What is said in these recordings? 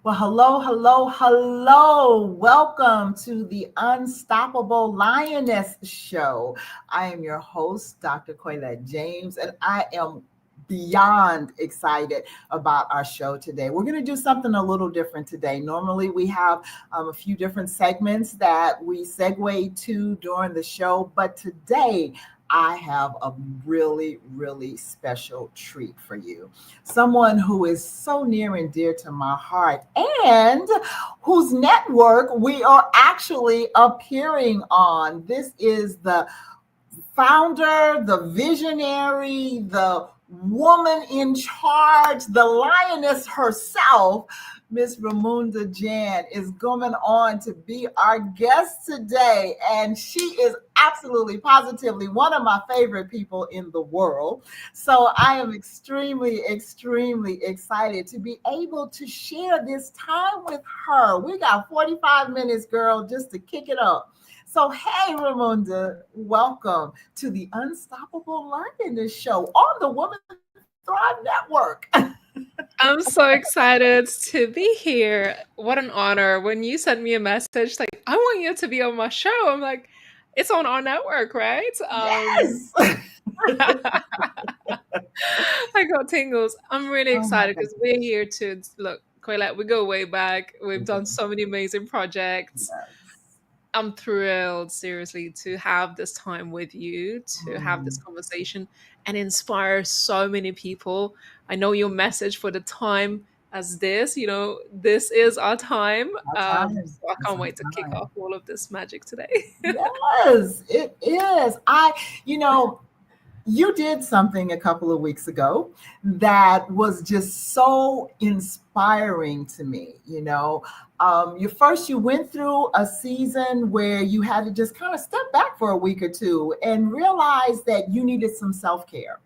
Well, hello, hello, hello. Welcome to the Unstoppable Lioness Show. I am your host, Dr. Coylette James, and I am beyond excited about our show today. We're going to do something a little different today. Normally, we have a few different segments that we segue to during the show, but today, I have a really, really special treat for you. Someone who is so near and dear to my heart and whose network we are actually appearing on. This is the founder, the visionary, the woman in charge, the lioness herself. Miss Ramunda Jan is coming on to be our guest today. And she is absolutely, positively one of my favorite people in the world. So I am extremely, extremely excited to be able to share this time with her. We got 45 minutes, girl, just to kick it up. So, hey, Ramunda, welcome to the Unstoppable Lioness Show on the Woman Thrive Network. I'm so excited to be here. What an honor. When you sent me a message like, I want you to be on my show, I'm like, it's on our network, right? Yes. I got tingles. I'm really Oh my excited because we're here to look, Colette, we go way back. We've done goodness. so many amazing projects. Yes. I'm thrilled, seriously, to have this time with you, to have this Mm, conversation and inspire so many people. I know your message for the time as this, this is our time. our time. So I It's can't our wait to kick time. off all of this magic today. Yes, it is. You know, you did something a couple of weeks ago that was just so inspiring to me. You went through a season where you had to just kind of step back for a week or two and realize that you needed some self-care.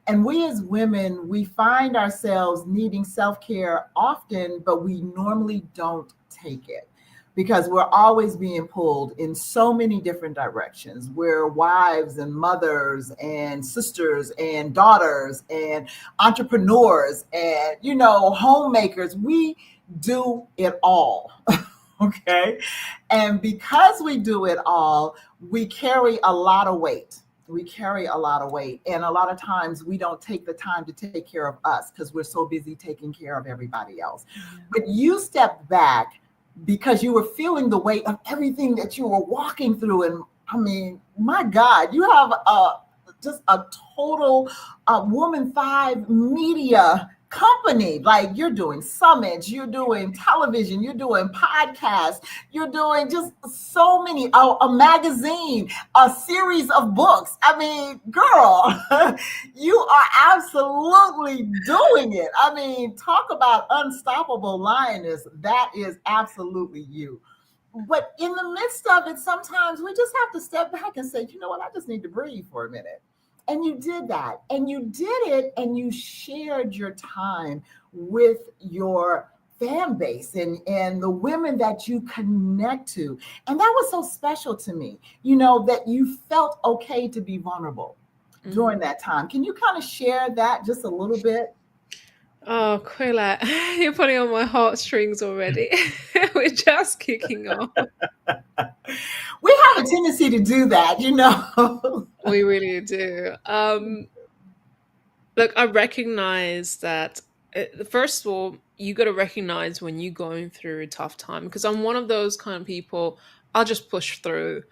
And we as women, we find ourselves needing self-care often, but we normally don't take it because we're always being pulled in so many different directions. We're wives and mothers and sisters and daughters and entrepreneurs and, homemakers. We do it all. Okay. And because we do it all, we carry a lot of weight. We carry a lot of weight. And a lot of times we don't take the time to take care of us because we're so busy taking care of everybody else. But you stepped back because you were feeling the weight of everything that you were walking through. And I mean, my God, you have just a total Woman Five media company. Like you're doing summits, you're doing television, you're doing podcasts, you're doing just so many, a magazine, a series of books. I mean, girl, you are absolutely doing it. I mean, talk about unstoppable lioness. That is absolutely you. But in the midst of it, sometimes we just have to step back and say, you know what, I just need to breathe for a minute. And you did that. And you did it and you shared your time with your fan base and the women that you connect to. And that was so special to me, that you felt okay to be vulnerable during Mhm. that time. Can you kind of share that just a little bit? Oh, Quilla, you're putting on my heartstrings already. We're just kicking off. We have a tendency to do that. We really do. Look, I recognize that, first of all, you got to recognize when you're going through a tough time because I'm one of those kind of people, I'll just push through.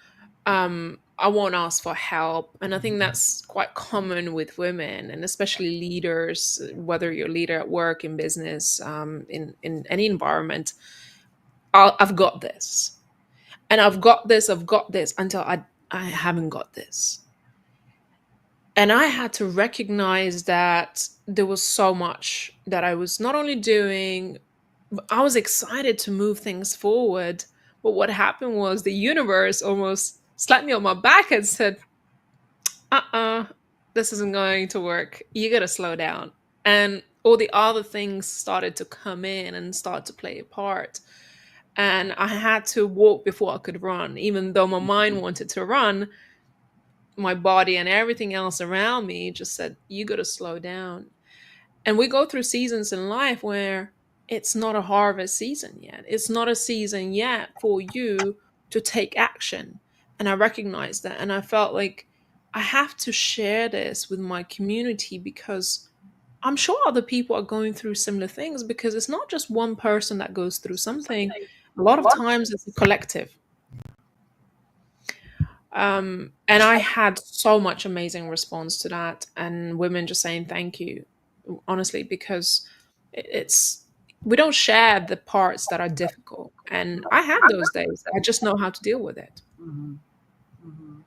I won't ask for help. And I think that's quite common with women and especially leaders, whether you're a leader at work, in business, in any environment. I've got this. And I've got this until I haven't got this. And I had to recognize that there was so much that I was not only doing, but I was excited to move things forward. But what happened was the universe almost slapped me on my back and said, this isn't going to work. You got to slow down. And all the other things started to come in and start to play a part. And I had to walk before I could run. Even though my mind wanted to run, my body and everything else around me just said, you got to slow down. And we go through seasons in life where it's not a harvest season yet. It's not a season yet for you to take action. And I recognized that. And I felt like I have to share this with my community because I'm sure other people are going through similar things because it's not just one person that goes through something. A lot of times it's a collective. And I had so much amazing response to that, and women just saying thank you, honestly, because it's we don't share the parts that are difficult, and I have those days. I just know how to deal with it. Mhm. Mhm.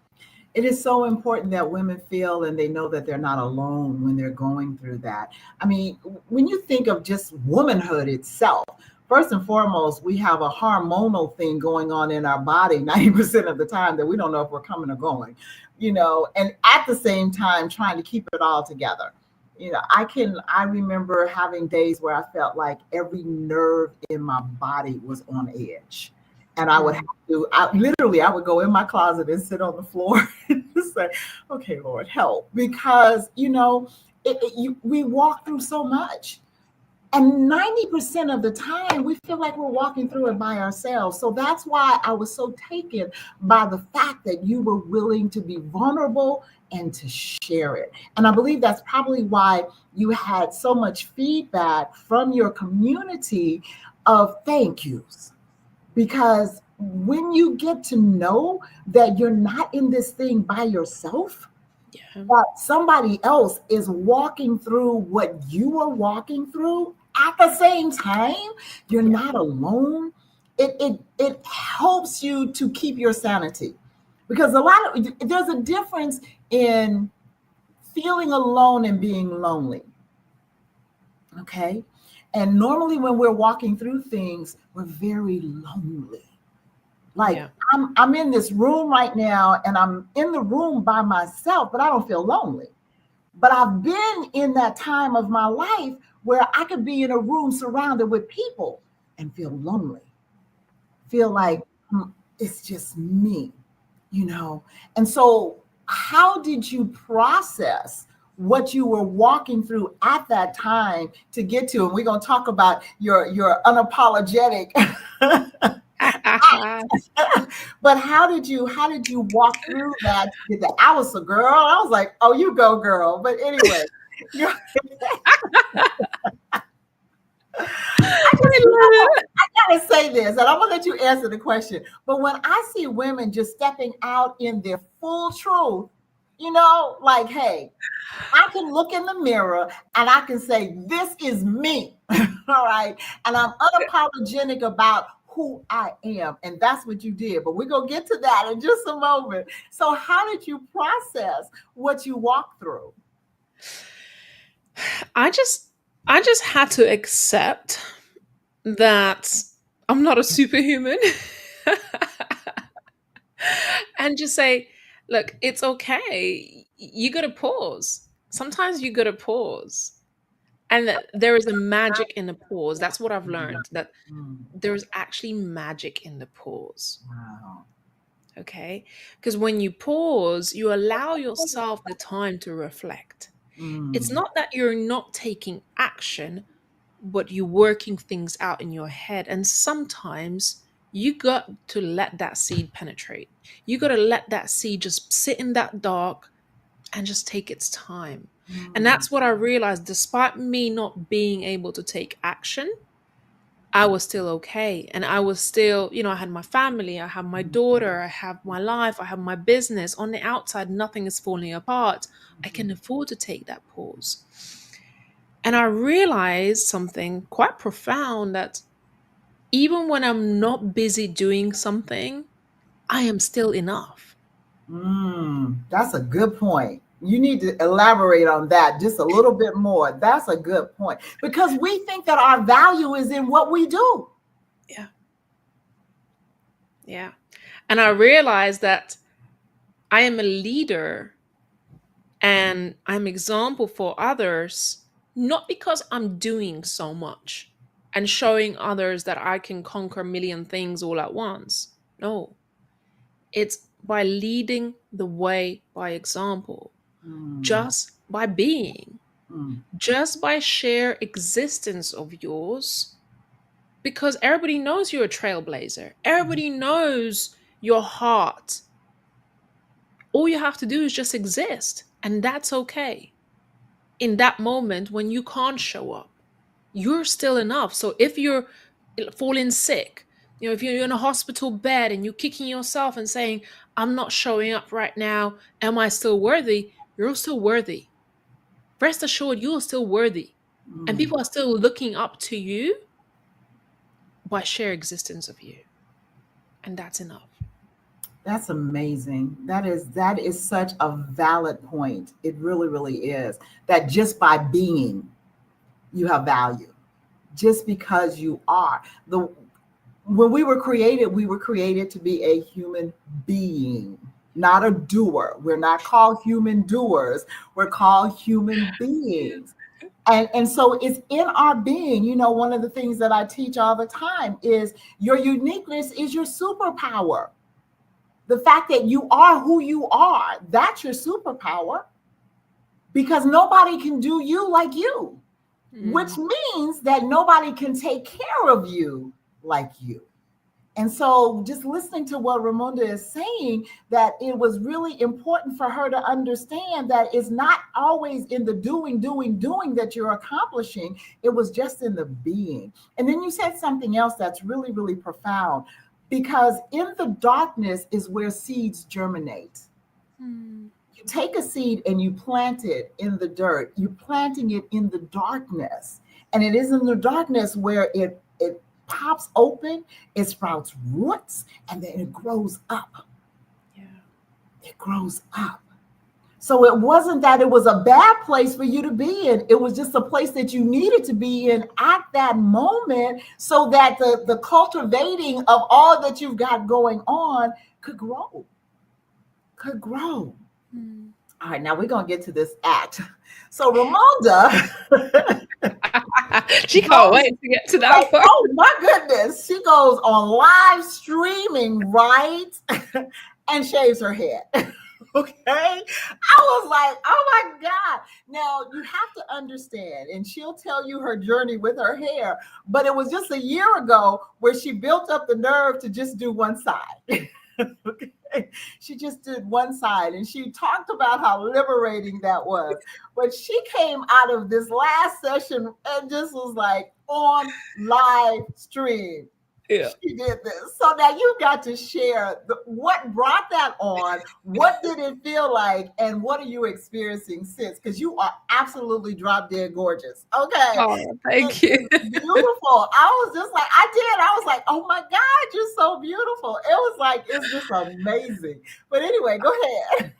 It is so important that women feel and they know that they're not alone when they're going through that. I mean, when you think of just womanhood itself, first and foremost, we have a hormonal thing going on in our body 90% of the time that we don't know if we're coming or going, and at the same time, trying to keep it all together. I remember having days where I felt like every nerve in my body was on edge. And I would have Mm, to, I would go in my closet and sit on the floor and say, okay, Lord, help. Because, we walk through so much. And 90% of the time, we feel like we're walking through it by ourselves. So that's why I was so taken by the fact that you were willing to be vulnerable and to share it. And I believe that's probably why you had so much feedback from your community of thank yous, because when you get to know that you're not in this thing by yourself, yeah, that somebody else is walking through what you are walking through at the same time, you're yeah, not alone. It helps you to keep your sanity, because there's a difference in feeling alone and being lonely. Okay. And normally when we're walking through things, we're very lonely. Like yeah, I'm in this room right now and I'm in the room by myself, but I don't feel lonely. But I've been in that time of my life where I could be in a room surrounded with people and feel lonely, feel like mm. it's just me, you know? And so, how did you process what you were walking through at that time to get to? And we're going to talk about your unapologetic. But how did you walk through that? I was a girl. I was like, oh, you go, girl. But anyway, you know, I just I you know love what? it. I gotta say this, and I'm gonna let you answer the question. But when I see women just stepping out in their full truth, like, hey, I can look in the mirror and I can say, this is me. All right. And I'm unapologetic about who I am. And that's what you did. But we're going to get to that in just a moment. So, how did you process what you walked through? I just I just had to accept that I'm not a superhuman and just say, look, it's okay. You got to pause. Sometimes you got to pause. And that there is a magic in the pause. That's what I've learned, that Mm, there's actually magic in the pause. wow. Okay? Because when you pause, you allow yourself the time to reflect. It's Mm, not that you're not taking action, but you're working things out in your head. And sometimes you got to let that seed penetrate. You got to let that seed just sit in that dark and just take its time. And mm, that's what I realized. Despite me not being able to take action, I was still okay. And I was still, I had my family, I have my mm, daughter, I have my life, I have my business. On the outside, nothing is falling apart. I mm, can afford to take that pause. And I realized something quite profound, that even when I'm not busy doing something, I am still enough. That's a good point. You need to elaborate on that just a little bit more. That's a good point, because we think that our value is in what we do. Yeah. Yeah. And I realized that I am a leader and I'm example for others, not because I'm doing so much and showing others that I can conquer a million things all at once. No, it's by leading the way by example, Mm, just by being, mm, just by sheer existence of yours. because everybody knows you're a trailblazer. Everybody knows your heart. All you have to do is just exist, and that's okay. In that moment when you can't show up, you're still enough. So if you're falling sick, if you're in a hospital bed and you're kicking yourself and saying, I'm not showing up right now, am I still worthy? You're still worthy. Rest assured, you're still worthy. And Mm. people are still looking up to you by sheer existence of you. And that's enough. That's amazing. That is such a valid point. It really, really is. That just by being, you have value. Just because you are. The When we were created to be a human being, not a doer. We're not called human doers. We're called human beings. And so it's in our being. One of the things that I teach all the time is your uniqueness is your superpower. The fact that you are who you are, that's your superpower, because nobody can do you like you, which Mm. means that nobody can take care of you like you. And so, just listening to what Ramonda is saying, that it was really important for her to understand that it's not always in the doing that you're accomplishing. It was just in the being. And then you said something else that's really, really profound, because in the darkness is where seeds germinate. Mm. You take a seed and you plant it in the dirt. You're planting it in the darkness. And it is in the darkness where it pops open, it sprouts roots, and then it grows up. Yeah. It grows up. So it wasn't that it was a bad place for you to be in. It was just a place that you needed to be in at that moment, so that the cultivating of all that you've got going on could grow. Could grow. Mm. All right, now we're going to get to this act. So Ramonda She can't goes, wait to get to that like, part. oh my goodness, she goes on live streaming, right? And shaves her head. Okay. I was like, oh my God. Now you have to understand, and she'll tell you her journey with her hair, but it was just a year ago where she built up the nerve to just do one side. Okay. She just did one side, and she talked about how liberating that was. But she came out of this last session and just was like on live stream. Yeah. She did this. So now you got to share what brought that on. What did it feel like? And what are you experiencing since? Because you are absolutely drop dead gorgeous. Okay. Oh, It thank you. is beautiful. I was just like, I was like, oh my God, you're so beautiful. It was like, it's just amazing. But anyway, go ahead.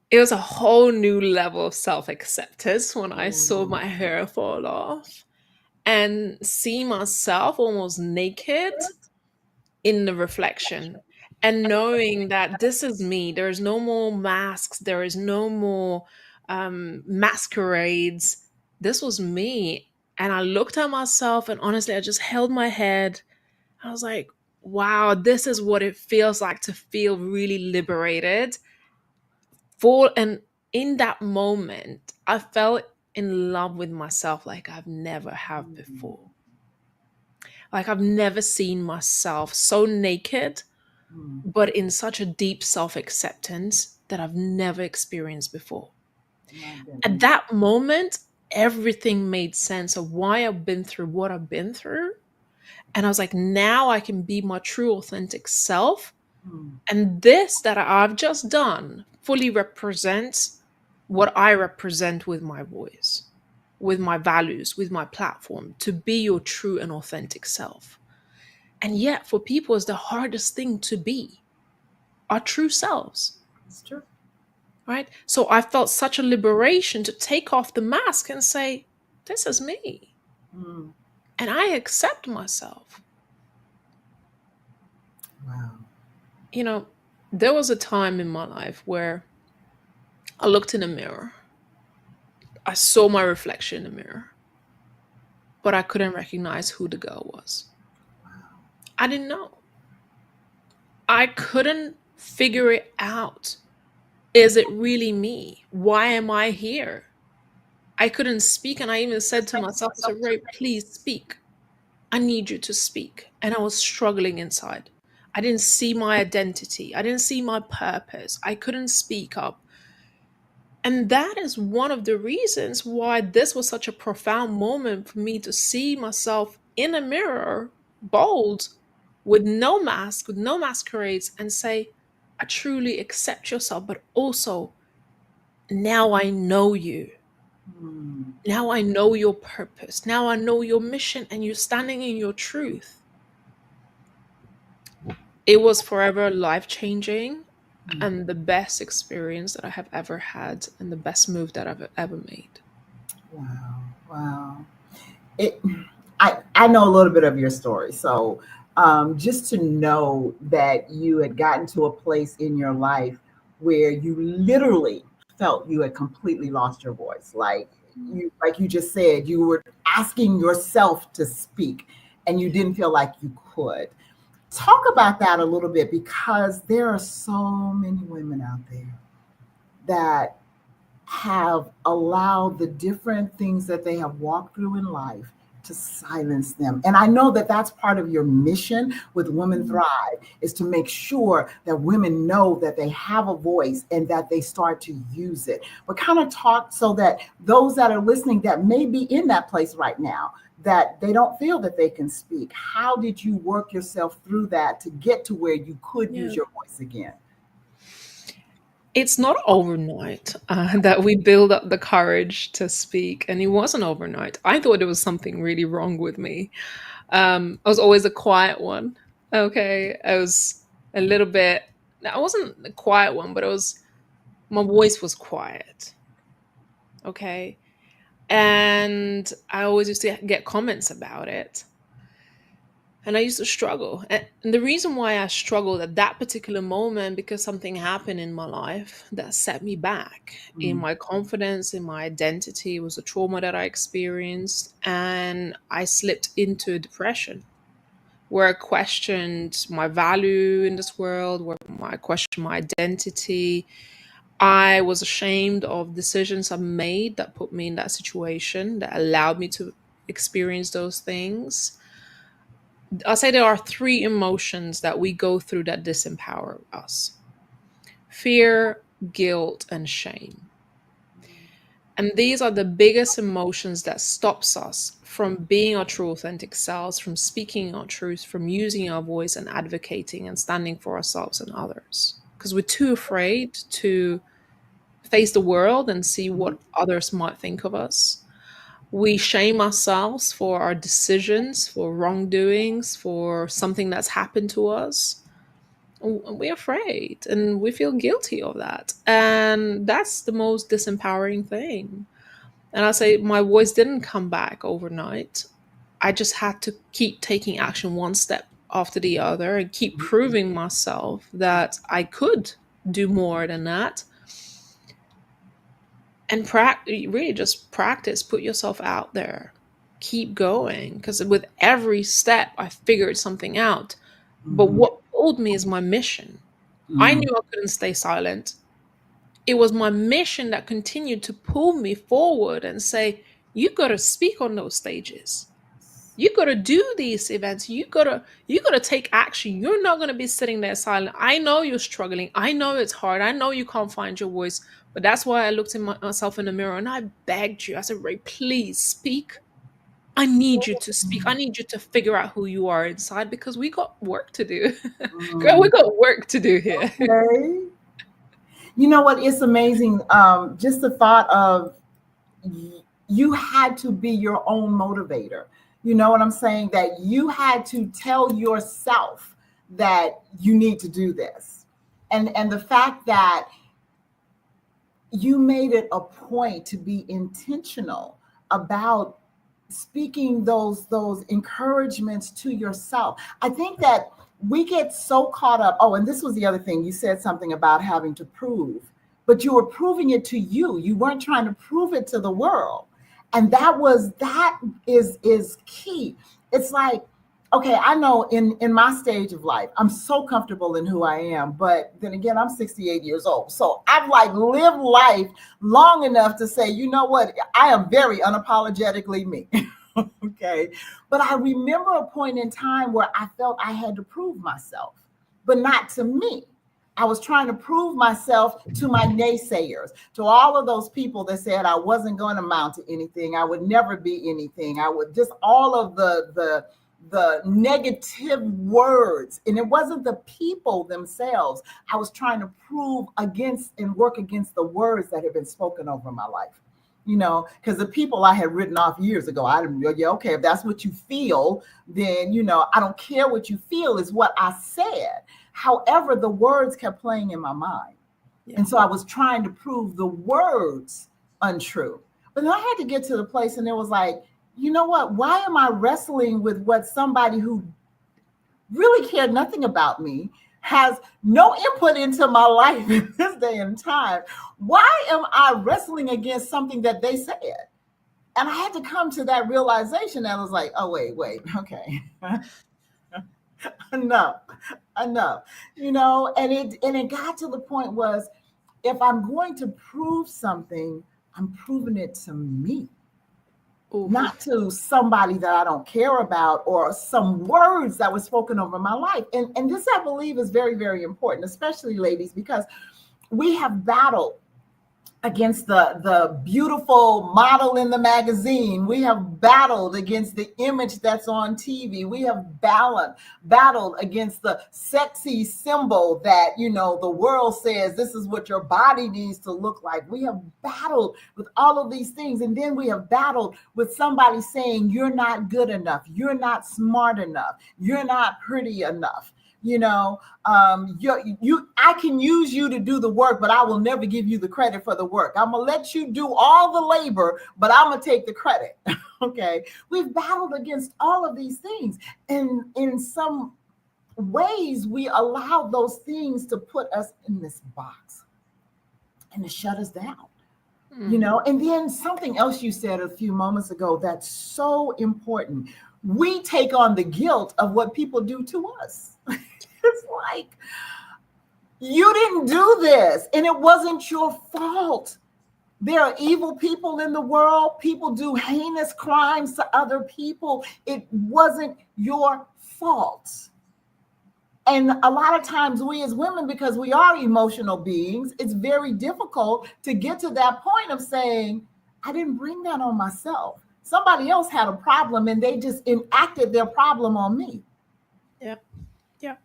It was a whole new level of self acceptance when I saw Mm. my hair fall off and see myself almost naked in the reflection, and knowing that this is me. There's no more masks, there is no more masquerades. This was me. And I looked at myself, and honestly, I just held my head. I was like, wow, this is what it feels like to feel really liberated. And in that moment, I fell in love with myself like I've never have before. Like I've never seen myself so naked, Mm. but in such a deep self acceptance that I've never experienced before. My At goodness. that moment, everything made sense of why I've been through what I've been through. And I was like, now I can be my true, authentic self. Mm. And this that I've just done fully represents what I represent with my voice, with my values, with my platform, to be your true and authentic self. And yet, for people, it's the hardest thing to be our true selves, It's true. right? So I felt such a liberation to take off the mask and say, this is me. Mm. And I accept myself. Wow. You know, there was a time in my life where I looked in a mirror. I saw my reflection in the mirror, but I couldn't recognize who the girl was. Wow. I didn't know. I couldn't figure it out. Is it really me? Why am I here? I couldn't speak, and I even said to myself, I said, Ray, please speak. I need you to speak. And I was struggling inside. I didn't see my identity. I didn't see my purpose. I couldn't speak up. And that is one of the reasons why this was such a profound moment for me to see myself in a mirror, bold, with no mask, with no masquerades, and say, I truly accept yourself, but also now I know you. Mm. Now I know your purpose. Now I know your mission, and you're standing in your truth. It was forever life changing Mm. and the best experience that I have ever had, and the best move that I've ever made. Wow. Wow. It, I know a little bit of your story. So just to know that you had gotten to a place in your life where you literally felt you had completely lost your voice. Like you just said, you were asking yourself to speak and you didn't feel like you could. Talk about that a little bit, because there are so many women out there that have allowed the different things that they have walked through in life to silence them. And I know that that's part of your mission with Women Thrive, is to make sure that women know that they have a voice and that they start to use it. But kind of talk so that those that are listening that may be in that place right now, that they don't feel that they can speak. How did you work yourself through that to get to where you could Yeah. use your voice again? It's not overnight that we build up the courage to speak, and it wasn't overnight. I thought there was something really wrong with me. I was always a quiet one. Okay, I was a little bit. I wasn't the quiet one, but my voice was quiet. Okay, and I always used to get comments about it. And I used to struggle. And the reason why I struggled at that particular moment, because something happened in my life that set me back in Mm. my confidence, in my identity. It was a trauma that I experienced. And I slipped into depression, where I questioned my value in this world, where I questioned my identity. I was ashamed of decisions I made that put me in that situation, that allowed me to experience those things. I'll say there are three emotions that we go through that disempower us: fear, guilt, and shame. And these are the biggest emotions that stops us from being our true authentic selves, from speaking our truth, from using our voice and advocating and standing for ourselves and others. Because we're too afraid to face the world and see what others might think of us. We shame ourselves for our decisions, for wrongdoings, for something that's happened to us. We're afraid and we feel guilty of that. And that's the most disempowering thing. And I say my voice didn't come back overnight. I just had to keep taking action one step after the other and keep proving myself that I could do more than that. And really just practice, put yourself out there, keep going, because with every step I figured something out. But Mhm. what pulled me is my mission. I Mm. knew I couldn't stay silent. It was my mission that continued to pull me forward and say, you got to speak on those stages, you got to do these events, you got to take action. You're not going to be sitting there silent. I know you're struggling, I know it's hard, I know you can't find your voice. But that's why I looked at myself in the mirror and I begged you. I said, Ray, please speak. I need you to speak. I need you to figure out who you are inside, because we got work to do. Girl, we Mm. got work to do here. Okay. You know what? It's amazing. Just the thought of you had to be your own motivator. You know what I'm saying? That you had to tell yourself that you need to do this. And the fact that you made it a point to be intentional about speaking those encouragements to yourself. I think that we get so caught up. Oh, and this was the other thing. You said something about having to prove, but you were proving it to you. You weren't trying to prove it to the world. And that is key. It's like, okay, I know in my stage of life, I'm so comfortable in who I am, but then again, I'm 68 years old. So I've like lived life long enough to say, you know what, I am very unapologetically me. Okay. But I remember a point in time where I felt I had to prove myself, but not to me. I was trying to prove myself to my naysayers, to all of those people that said I wasn't going to amount to anything, I would never be anything. I would just all of the negative words. And it wasn't the people themselves. I was trying to prove against and work against the words that had been spoken over my life. Because the people I had written off years ago, I didn't, yeah, okay, if that's what you feel, then, I don't care what you feel is what I said. However, the words kept playing in my mind. Yeah. And so I was trying to prove the words untrue. But then I had to get to the place and it was like, you know what? Why am I wrestling with what somebody who really cared nothing about me, has no input into my life in this day and time? Why am I wrestling against something that they said? And I had to come to that realization that I was like, oh, wait, okay. enough. And it got to the point was, if I'm going to prove something, I'm proving it to me. Ooh. Not to somebody that I don't care about or some words that were spoken over my life. And this, I believe, is very, very important, especially ladies, because we have battled against the beautiful model in the magazine. We have battled against the image that's on TV. We have battled against the sexy symbol that, the world says this is what your body needs to look like. We have battled with all of these things. And then we have battled with somebody saying, you're not good enough. You're not smart enough. You're not pretty enough. I can use you to do the work, but I will never give you the credit for the work. I'm going to let you do all the labor, but I'm going to take the credit. Okay. We've battled against all of these things. And in some ways, we allow those things to put us in this box and to shut us down. And then something else you said a few moments ago that's so important. We take on the guilt of what people do to us. It's like, you didn't do this, and it wasn't your fault. There are evil people in the world. People do heinous crimes to other people. It wasn't your fault. And a lot of times we as women, because we are emotional beings, it's very difficult to get to that point of saying, I didn't bring that on myself. Somebody else had a problem and they just enacted their problem on me. Yeah. Yeah.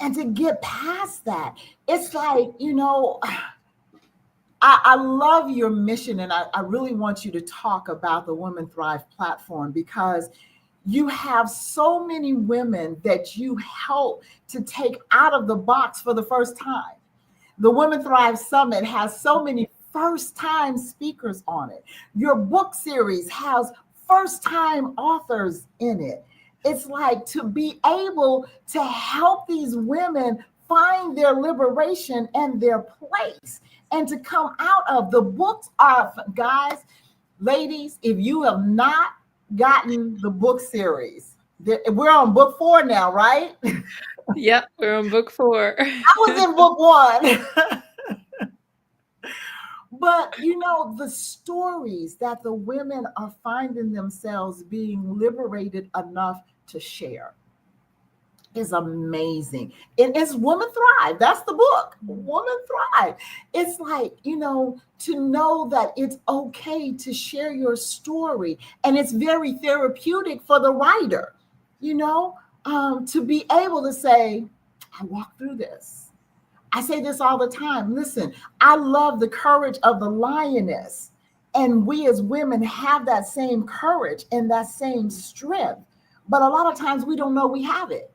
And to get past that, it's like, I love your mission. And I really want you to talk about the Women Thrive platform, because you have so many women that you help to take out of the box for the first time. The Women Thrive Summit has so many first-time speakers on it. Your book series has first-time authors in it. It's like, to be able to help these women find their liberation and their place, and to come out of the books are, guys, ladies, if you have not gotten the book series, we're on book 4 now, right? Yeah, we're on book 4. I was in book 1. But, the stories that the women are finding themselves being liberated enough to share is amazing. And it's Women Thrive. That's the book, Women Thrive. It's like, to know that it's okay to share your story. And it's very therapeutic for the writer, to be able to say, I walked through this. I say this all the time. Listen, I love the courage of the lioness. And we as women have that same courage and that same strength. But a lot of times we don't know we have it.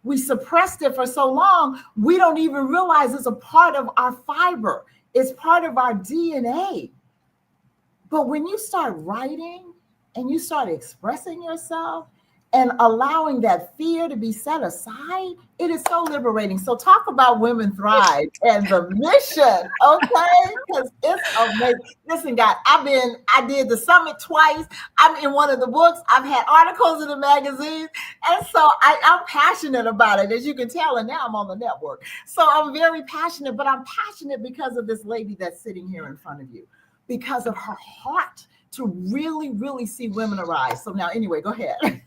We suppressed it for so long, we don't even realize it's a part of our fiber. It's part of our DNA. But when you start writing and you start expressing yourself, and allowing that fear to be set aside, it is so liberating. So talk about Women Thrive and the mission, okay? Because it's amazing. Listen, guys, I did the summit twice. I'm in one of the books. I've had articles in the magazines. And so I'm passionate about it, as you can tell, and now I'm on the network. So I'm very passionate, but I'm passionate because of this lady that's sitting here in front of you, because of her heart to really, really see women arise. So now, anyway, go ahead.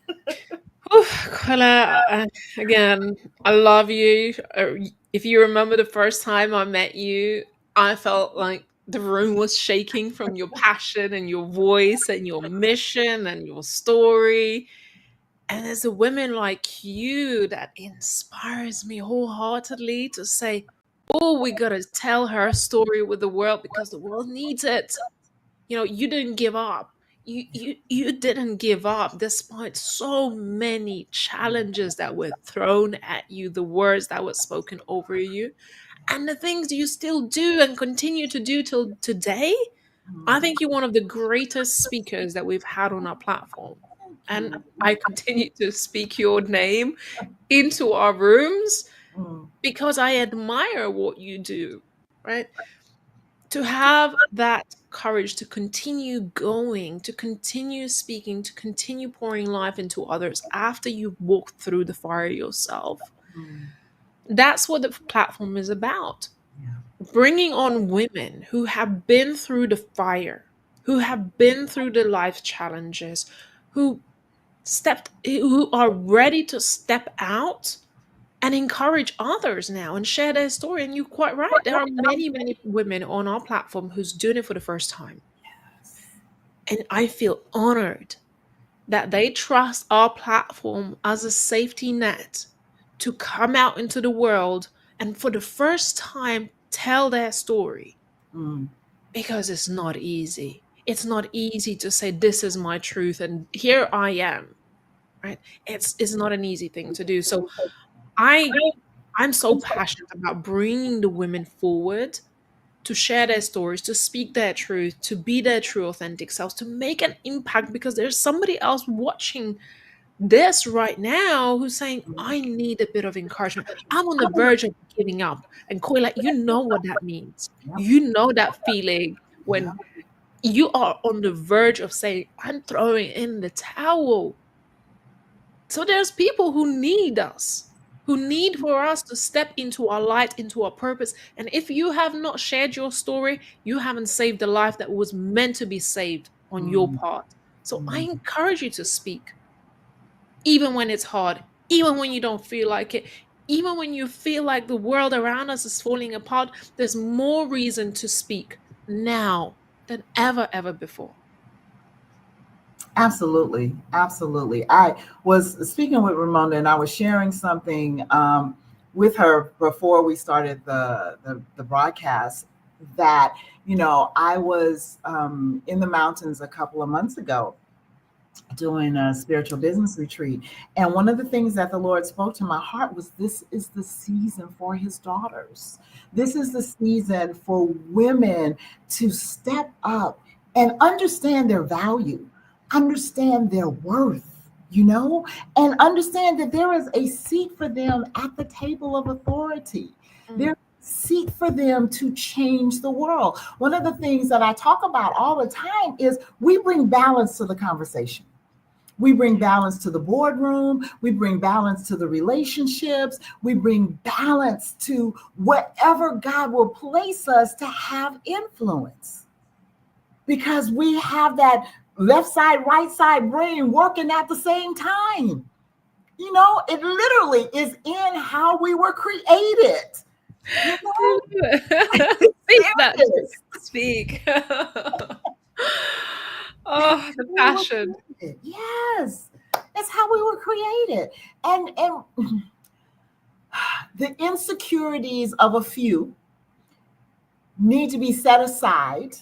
Carla, again, I love you. If you remember the first time I met you, I felt like the room was shaking from your passion and your voice and your mission and your story. And there's a woman like you that inspires me wholeheartedly to say, oh, we got to tell her story with the world because the world needs it. You didn't give up. You didn't give up despite so many challenges that were thrown at you, the words that were spoken over you, and the things you still do and continue to do till today. I think you're one of the greatest speakers that we've had on our platform. Thank And you. I continue to speak your name into our rooms Mm, because I admire what you do, right? To have that courage to continue going, to continue speaking, to continue pouring life into others after you've walked through the fire yourself. mm, That's what the platform is about. yeah. Bringing on women who have been through the fire, who have been through the life challenges, who are ready to step out and encourage others now and share their story. And you're quite right. There are many, many women on our platform who's doing it for the first time. And I feel honored that they trust our platform as a safety net to come out into the world and for the first time tell their story, Mm, because it's not easy. It's not easy to say, this is my truth and here I am, right? It's not an easy thing to do. So I I'm so passionate about bringing the women forward to share their stories, to speak their truth, to be their true, authentic selves, to make an impact, because there's somebody else watching this right now who's saying, I need a bit of encouragement. I'm on the verge of giving up. And Koila, you know what that means. yep, You know that feeling yep. when you are on the verge of saying, I'm throwing in the towel. So there's people who need us, who need for us to step into our light, into our purpose. And if you have not shared your story, you haven't saved the life that was meant to be saved on your Mm, part. So I mm. encourage you to speak, even when it's hard, even when you don't feel like it, even when you feel like the world around us is falling apart. There's more reason to speak now than ever before. Absolutely, absolutely. I was speaking with Ramona, and I was sharing something with her before we started the broadcast. That I was in the mountains a couple of months ago doing a spiritual business retreat, and one of the things that the Lord spoke to my heart was, this is the season for His daughters. This is the season for women to step up and understand their value, understand their worth, and understand that there is a seat for them at the table of authority. Mm. There's a seat for them to change the world. One of the things that I talk about all the time is we bring balance to the conversation. We bring balance to the boardroom. We bring balance to the relationships. We bring balance to whatever God will place us to have influence, because we have that left side, right side brain working at the same time. It literally is in how we were created. You know, Speak that. serious. Speak. Oh, the We were passion. created. Yes, that's how we were created. And the insecurities of a few need to be set aside,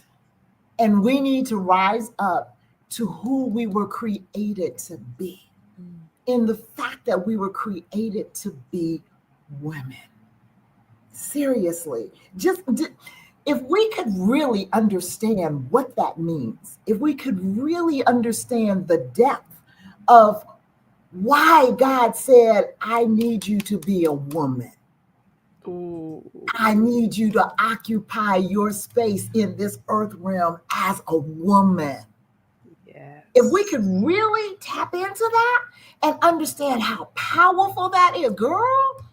and we need to rise up to who we were created to be, in the fact that we were created to be women. Seriously, just if we could really understand what that means, if we could really understand the depth of why God said, I need you to be a woman. Ooh, I need you to occupy your space in this earth realm as a woman. If we yes. could really tap into that and understand how powerful that is, girl,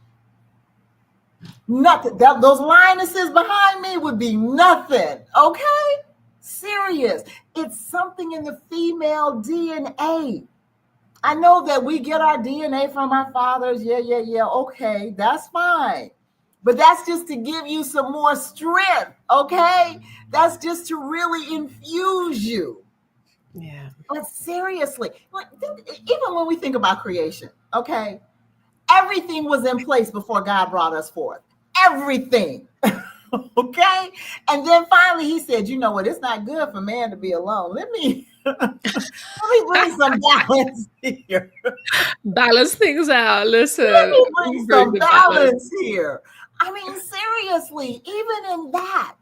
nothing. Those lionesses behind me would be nothing. Okay? Serious. It's something in the female DNA. I know that we get our DNA from our fathers. Yeah, yeah, yeah. Okay, that's fine. But that's just to give you some more strength. Okay? That's just to really infuse you. Yeah. But seriously, even when we think about creation, okay, everything was in place before God brought us forth. Everything. Okay. And then finally he said, you know what? It's not good for man to be alone. Let me bring some balance here. Balance things out. Let Listen, me bring we bring some the balance. balance here. I mean, seriously, even in that,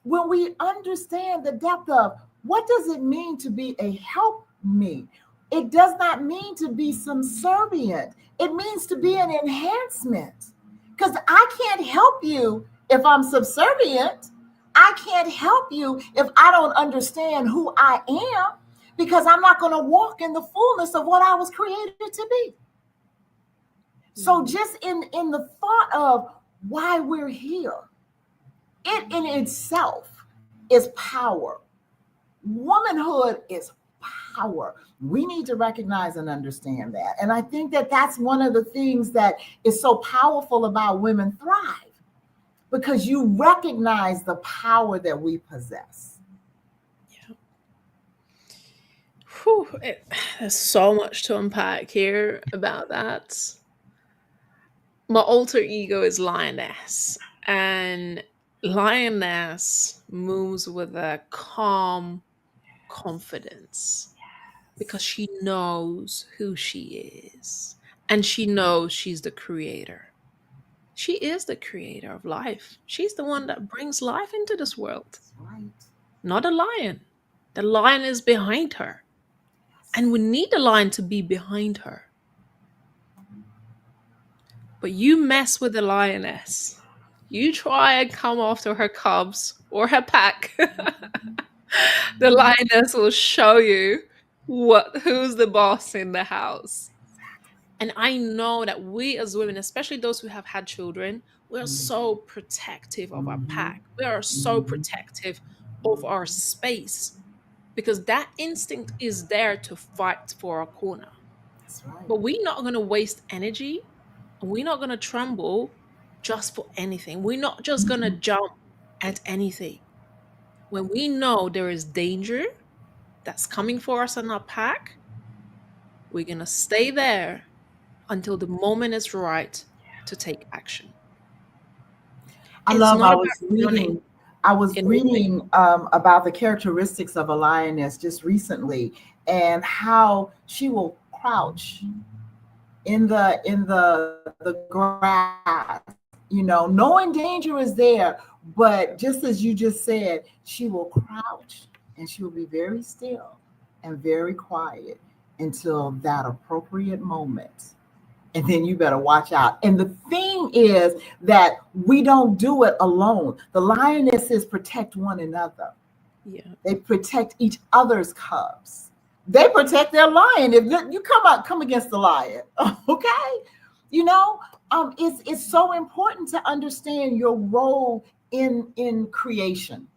when we understand the depth of what does it mean to be a help me, it does not mean to be subservient. It means to be an enhancement. Because I can't help you if I'm subservient. I can't help you if I don't understand who I am, because I'm not going to walk in the fullness of what I was created to be. So Mm. just in the thought of why we're here, it in itself is power. Womanhood is power. We need to recognize and understand that. And I think that that's one of the things that is so powerful about Women Thrive, because you recognize the power that we possess. Yeah. Whew, there's so much to unpack here about that. My alter ego is Lioness, and Lioness moves with a calm confidence because she knows who she is and she knows she's the creator. She is the creator of life. She's the one that brings life into this world, That's right. not a lion. The lion is behind her, and we need the lion to be behind her. But you mess with the lioness, you try and come after her cubs or her pack, the lioness will show you who's the boss in the house. And I know that we as women, especially those who have had children, we are so protective of our Mm-hmm. pack. We are so Mm-hmm. protective of our space because that instinct is there to fight for our corner. That's right. But we're not going to waste energy and we're not going to tremble just for anything. We're not just going to jump at anything. When we know there is danger that's coming for us in our pack, we're going to stay there until the moment is right to take action. I It's love. not about running I was in a race. reading about the characteristics of a lioness just recently, and how she will crouch in the grass, knowing danger is there, but just as you just said, she will crouch and she will be very still and very quiet until that appropriate moment. And then you better watch out. And the thing is that we don't do it alone. The lionesses protect one another. Yeah. They protect each other's cubs. They protect their lion. If you come against the lion, okay, it's so important to understand your role in creation.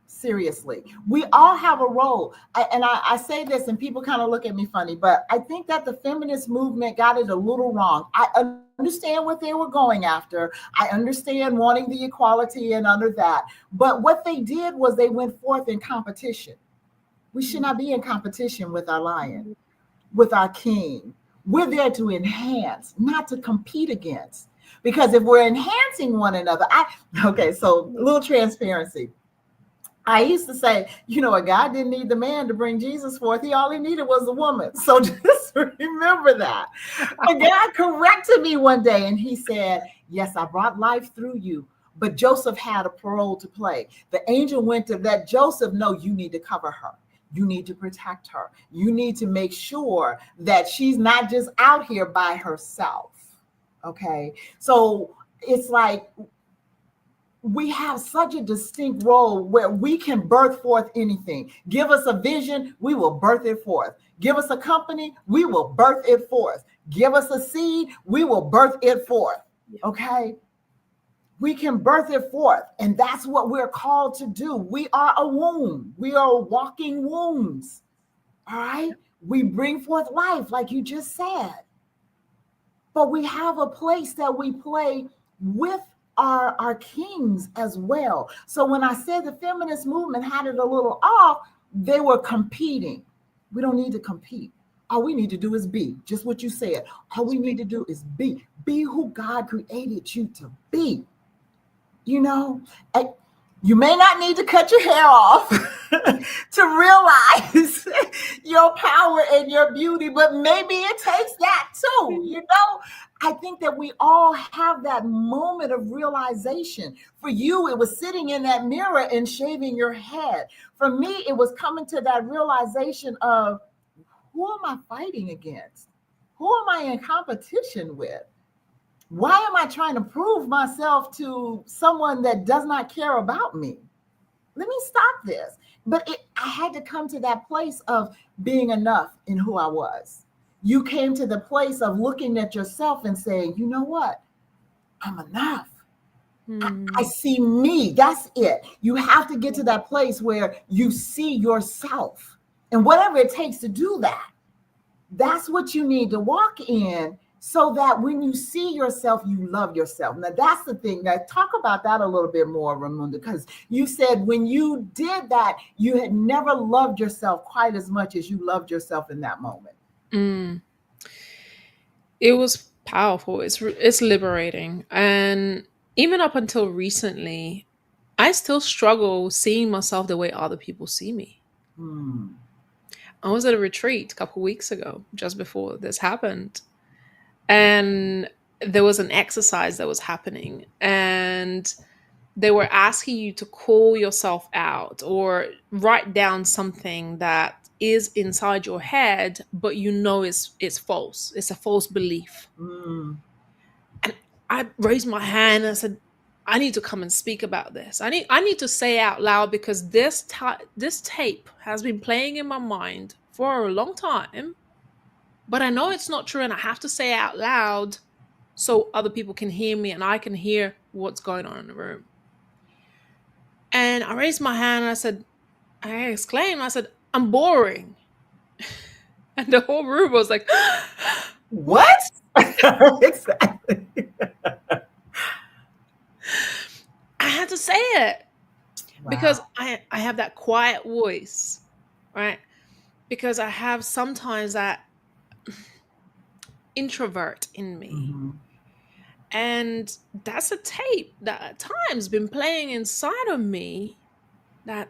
Seriously, we all have a role. I say this, and people kind of look at me funny, but I think that the feminist movement got it a little wrong. I understand what they were going after. I understand wanting the equality and under that. But what they did was they went forth in competition. We should not be in competition with our lion, with our king. We're there to enhance, not to compete against. Because if we're enhancing one another, okay, so a little transparency. I used to say, what, God didn't need the man to bring Jesus forth. He all he needed was a woman. So just remember that. But God corrected me one day and he said, yes, I brought life through you, but Joseph had a parole to play. The angel went to let Joseph know you need to cover her. You need to protect her. You need to make sure that she's not just out here by herself. Okay. So it's like we have such a distinct role where we can birth forth anything. Give us a vision, we will birth it forth. Give us a company, we will birth it forth. Give us a seed, we will birth it forth. Okay? We can birth it forth. And that's what we're called to do. We are a womb. We are walking wombs. All right? We bring forth life, like you just said. But we have a place that we play with our kings as well. So when I said the feminist movement had it a little off, they were competing. We don't need to compete. All we need to do is be, just what you said. All we need to do is be who God created you to be. You know, you may not need to cut your hair off to realize your power and your beauty, but maybe it takes that too. You know, I think that we all have that moment of realization. For you, it was sitting in that mirror and shaving your head. For me, it was coming to that realization of, who am I fighting against? Who am I in competition with? Why am I trying to prove myself to someone that does not care about me? Let me stop this. But I had to come to that place of being enough in who I was. You came to the place of looking at yourself and saying, you know what? I'm enough. I see me. That's it. You have to get to that place where you see yourself. And whatever it takes to do that, that's what you need to walk in, so that when you see yourself, you love yourself. Now, that's the thing. Now, talk about that a little bit more, Ramunda, because you said when you did that, you had never loved yourself quite as much as you loved yourself in that moment. It was powerful. It's liberating. And even up until recently, I still struggle seeing myself the way other people see me. I was at a retreat a couple of weeks ago, just before this happened. And there was an exercise that was happening, and they were asking you to call yourself out or write down something that is inside your head, but you know it's false. It's a false belief. And I raised my hand and I said, I need to come and speak about this. I need to say out loud, because this tape has been playing in my mind for a long time. But I know it's not true, and I have to say it out loud so other people can hear me and I can hear what's going on in the room. And I raised my hand and I exclaimed, I said, I'm boring. And the whole room was like, what? Exactly. I had to say it. Wow. Because I have that quiet voice, right? Because I have sometimes that introvert in me. And that's a tape that at times been playing inside of me, that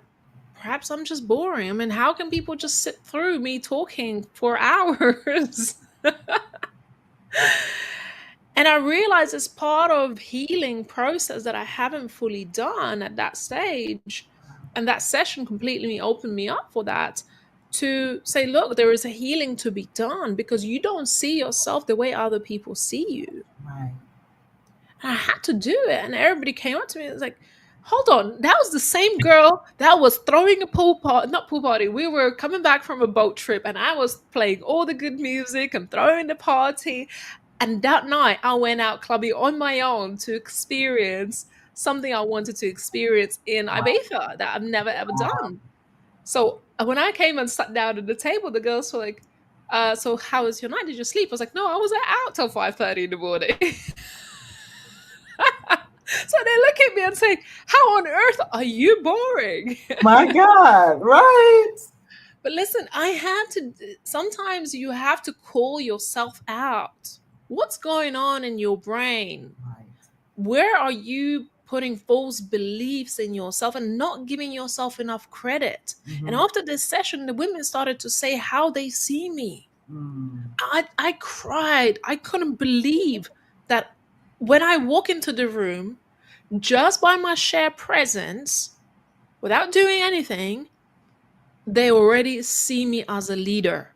perhaps I'm just boring. I mean, how can people just sit through me talking for hours? And I realize it's part of healing process that I haven't fully done at that stage. And that session completely opened me up for that, to say, look, there is a healing to be done, because you don't see yourself the way other people see you. Right. And I had to do it. And everybody came up to me and was like, hold on, that was the same girl that was throwing a not pool party. We were coming back from a boat trip, and I was playing all the good music and throwing the party. And that night I went out clubbing on my own to experience something I wanted to experience in Ibiza that I've never ever done. So when I came and sat down at the table, the girls were like, so how was your night? Did you sleep? I was like, no, I was out till 5:30 in the morning. So they look at me and say, how on earth are you boring? My God, right. But listen, sometimes you have to call yourself out. What's going on in your brain? Right. Where are you putting false beliefs in yourself and not giving yourself enough credit? And after this session, the women started to say how they see me. I cried. I couldn't believe that when I walk into the room, just by my sheer presence, without doing anything, they already see me as a leader.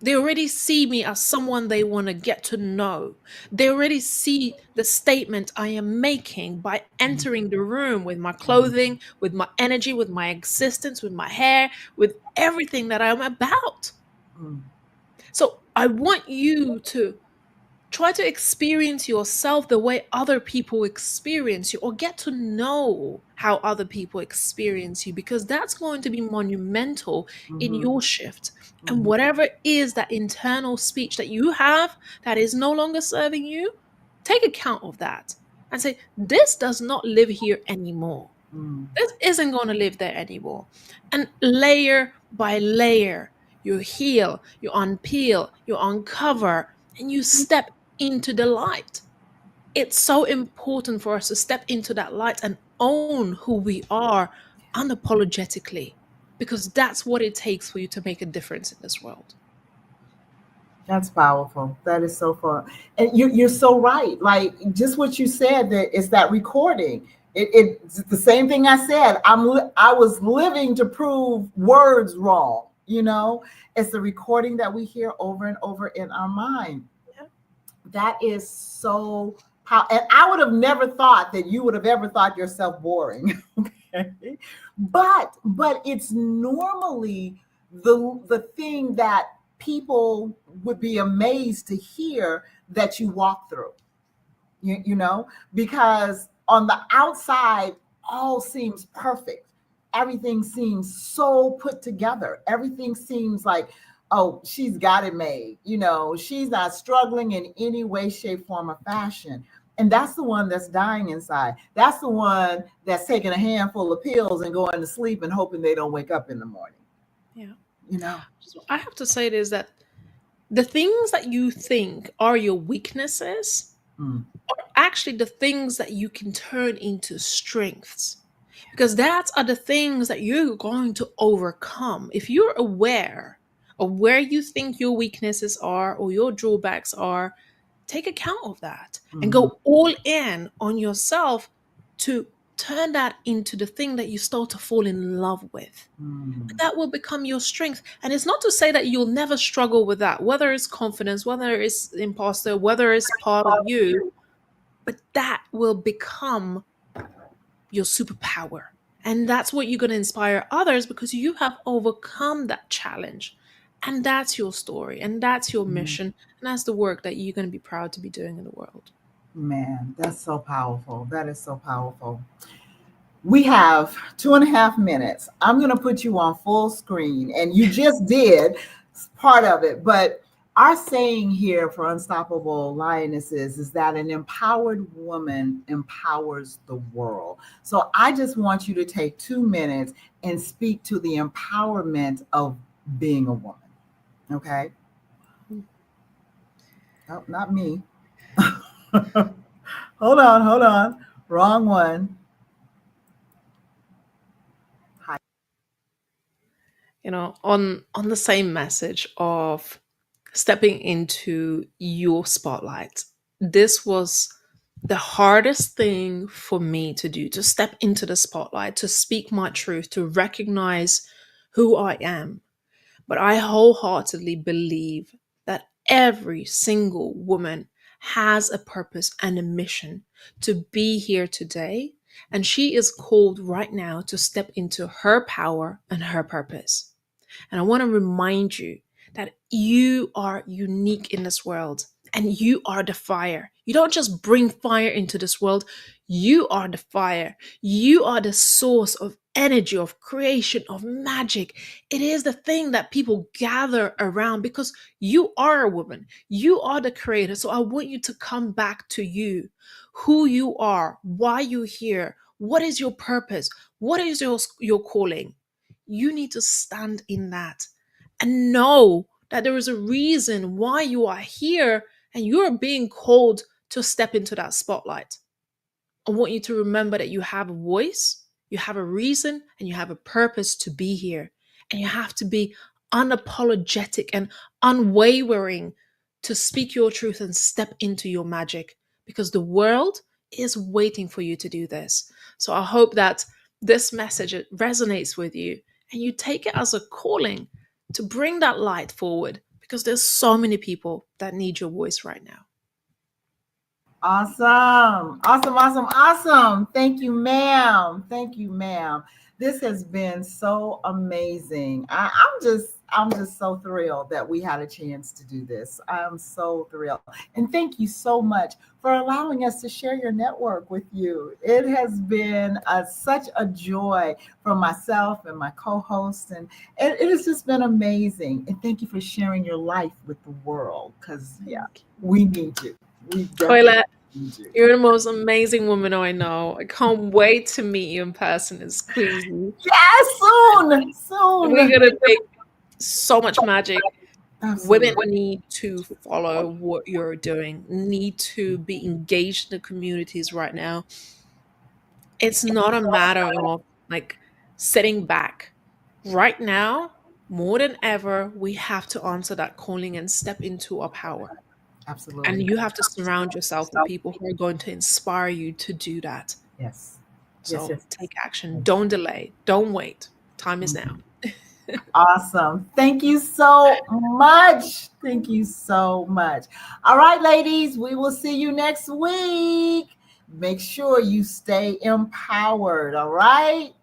They already see me as someone they want to get to know. They already see the statement I am making by entering the room with my clothing, with my energy, with my existence, with my hair, with everything that I'm about. Mm. So I want you to try to experience yourself the way other people experience you, or get to know how other people experience you, because that's going to be monumental in Mhm. your shift. And Mhm. whatever is that internal speech that you have that is no longer serving you, take account of that and say, this does not live here anymore. Mm. This isn't going to live there anymore. And layer by layer, you heal, you unpeel, you uncover, and you step into the light. It's so important for us to step into that light and own who we are unapologetically, because that's what it takes for you to make a difference in this world. That's powerful. That is so fun. And you're so right. Like just what you said, that is that recording. It's the same thing I said. I was living to prove words wrong. It's the recording that we hear over and over in our mind. Yeah. That is so and I would have never thought that you would have ever thought yourself boring. Okay. But it's normally the thing that people would be amazed to hear that you walk through. Because on the outside, all seems perfect. Everything seems so put together. Everything seems like, oh, she's got it made. She's not struggling in any way, shape, form, or fashion. And that's the one that's dying inside. That's the one that's taking a handful of pills and going to sleep and hoping they don't wake up in the morning. Yeah. You know? So I have to say is that the things that you think are your weaknesses Mm. are actually the things that you can turn into strengths, because that are the things that you're going to overcome if you're aware of where you think your weaknesses are or your drawbacks are. Take account of that and Mhm. go all in on yourself to turn that into the thing that you start to fall in love with. Mm. That will become your strength. And it's not to say that you'll never struggle with that, whether it's confidence, whether it's imposter, whether it's part of you, but that will become your superpower. And that's what you're going to inspire others, because you have overcome that challenge. And that's your story, and that's your Mm. mission, and that's the work that you're going to be proud to be doing in the world. Man, that's so powerful. That is so powerful. We have 2.5 minutes. I'm going to put you on full screen, and you just did part of it. But our saying here for Unstoppable Lionesses is that an empowered woman empowers the world. So I just want you to take 2 minutes and speak to the empowerment of being a woman. Okay? Oh, not me. Hold on, hold on. Wrong one. Hi. On the same message of stepping into your spotlight, this was the hardest thing for me to do, to step into the spotlight, to speak my truth, to recognize who I am. But I wholeheartedly believe that every single woman has a purpose and a mission to be here today. And she is called right now to step into her power and her purpose. And I want to remind you that you are unique in this world, and you are the fire. You don't just bring fire into this world, you are the fire. You are the source of energy, of creation, of magic. It is the thing that people gather around, because you are a woman. You are the creator. So I want you to come back to you, who you are, why you're here, what is your purpose, what is your calling. You need to stand in that and know that there is a reason why you are here, and you're being called to step into that spotlight. I want you to remember that you have a voice, you have a reason, and you have a purpose to be here. And you have to be unapologetic and unwavering to speak your truth and step into your magic, because the world is waiting for you to do this. So I hope that this message resonates with you, and you take it as a calling to bring that light forward, because there's so many people that need your voice right now. Awesome. Awesome. Awesome. Awesome. Thank you, ma'am. Thank you, ma'am. This has been so amazing. I'm just so thrilled that we had a chance to do this. I'm so thrilled. And thank you so much for allowing us to share your network with you. It has been such a joy for myself and my co-host. And it has just been amazing. And thank you for sharing your life with the world, because, yeah, we need you. We definitely Toilet, need you. you're the most amazing woman I know. I can't wait to meet you in person. It's crazy. Yes, soon, We're soon. gonna make so much magic. Women Absolutely. need to follow what you're doing, need to be engaged in the communities right now. It's not a matter of like sitting back. Right now, more than ever, we have to answer that calling and step into our power. And Absolutely. you have to surround yourself with people who are going to inspire you to do that. Yes. Yes, So yes. take action. Don't delay. Don't wait. Time is now. Awesome. Thank you so much. Thank you so much. All right, ladies, we will see you next week. Make sure you stay empowered. All right.